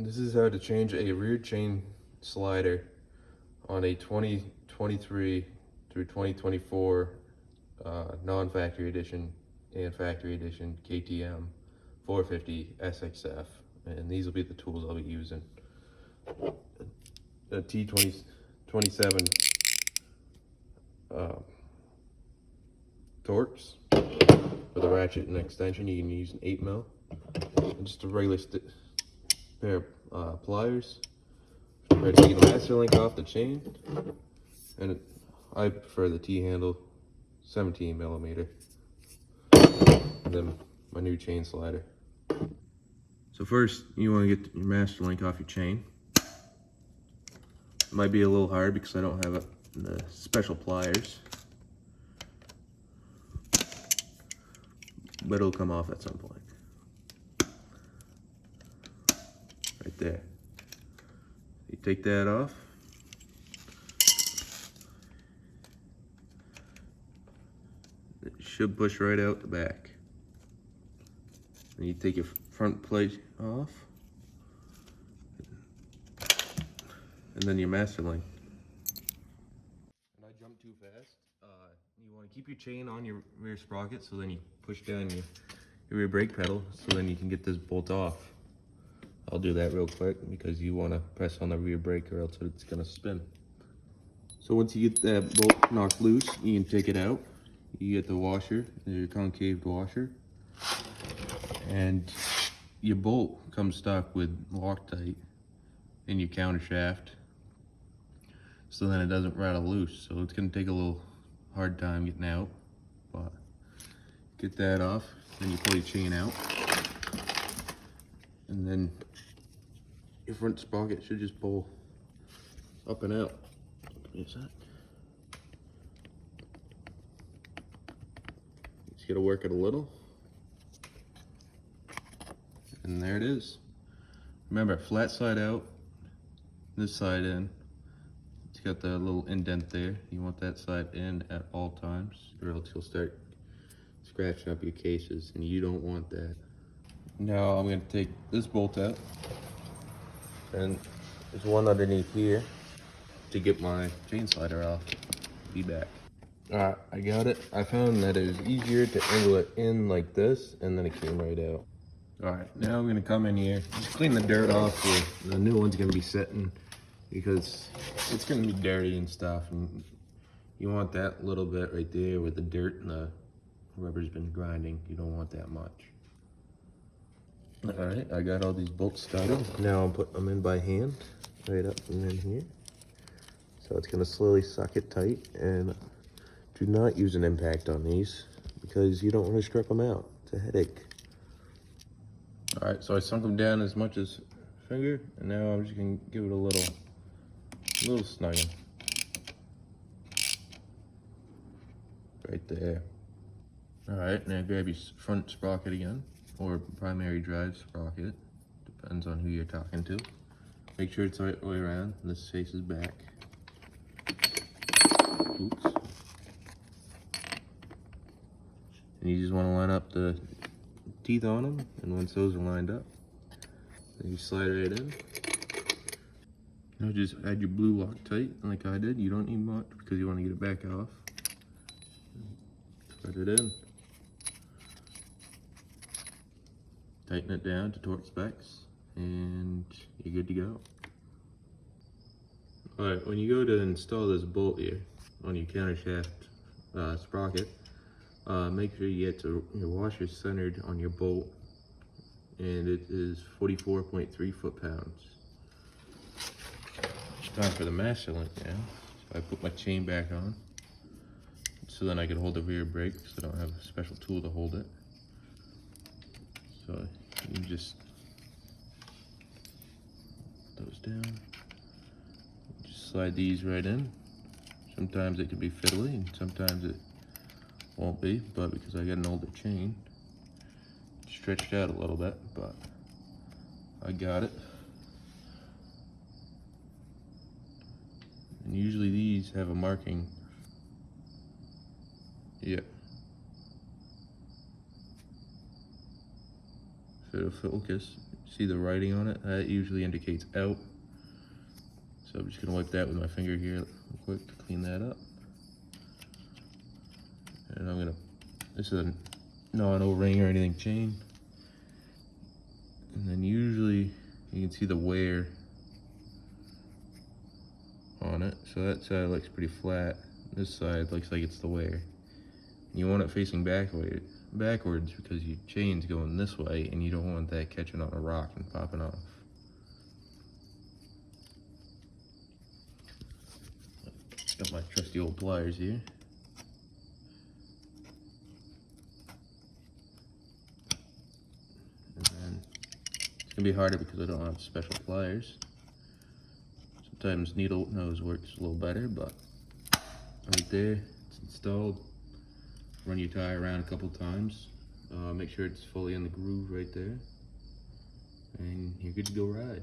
This is how to change a rear chain slider on a 2023 through 2024 non-factory edition and factory edition KTM 450 SXF, and these will be the tools I'll be using. A T27 Torx with a ratchet and extension. You can use an 8mm, and just a regular pair of pliers. Ready to get the master link off the chain, and I prefer the T-handle 17mm, and then my new chain slider. So first, you want to get your master link off your chain. It might be a little hard because I don't have the special pliers, but it'll come off at some point. Right there. You take that off. It should push right out the back. And you take your front plate off, and then your master link. And I jumped too fast. You want to keep your chain on your rear sprocket, so then you push down your rear brake pedal, so then you can get this bolt off. I'll do that real quick because you want to press on the rear brake or else it's going to spin. So once you get that bolt knocked loose, you can take it out. You get the washer, your concave washer, and your bolt comes stuck with Loctite in your counter shaft, so then it doesn't rattle loose. So it's going to take a little hard time getting out, but get that off. Then you pull your chain out, and then your front sprocket should just pull up and out. Just gotta work it a little, and there it is. Remember, flat side out, this side in. It's got the little indent there. You want that side in at all times, or else you'll start scratching up your cases, and you don't want that. Now I'm going to take this bolt out, and there's one underneath here to get my chain slider off. Be back. Alright, I got it. I found that it was easier to angle it in like this, and then it came right out. Alright, now I'm going to come in here, just clean the dirt off where the new one's going to be sitting, because it's going to be dirty and stuff, and you want that little bit right there where the dirt and the rubber's been grinding. You don't want that much. Alright, I got all these bolts started. Now I'm putting them in by hand, right up and in here. So it's going to slowly suck it tight, and do not use an impact on these because you don't want to strip them out. It's a headache. Alright, so I sunk them down as much as finger, and now I'm just going to give it a little snugging. Right there. Alright, now grab your front sprocket again, or primary drive sprocket, depends on who you're talking to. Make sure it's the right way around, and this faces back. Oops. And you just want to line up the teeth on them, and once those are lined up, then you slide right in. Now just add your blue Loctite like I did. You don't need much because you want to get it back off. Thread it in. Tighten it down to torque specs, and you're good to go. Alright, when you go to install this bolt here on your counter shaft sprocket, make sure you get your washer centered on your bolt, and it is 44.3 foot-pounds. Time for the master link now. So I put my chain back on, so then I can hold the rear brake, because I don't have a special tool to hold it. So you just put those down. Just slide these right in. Sometimes it can be fiddly, and sometimes it won't be, but because I got an older chain, it's stretched out a little bit, but I got it. And usually these have a marking. Yeah. So it'll focus. See the writing on it? That usually indicates out. So I'm just gonna wipe that with my finger here real quick to clean that up. And I'm gonna, this is a non-O-ring or anything chain. And then usually you can see the wear on it. So that side looks pretty flat. This side looks like it's the wear. You want it facing backwards because your chain's going this way and you don't want that catching on a rock and popping off. Got my trusty old pliers here. And then it's gonna be harder because I don't have special pliers. Sometimes needle nose works a little better, but right there, it's installed. Run your tire around a couple times. Make sure it's fully in the groove right there. And you're good to go ride.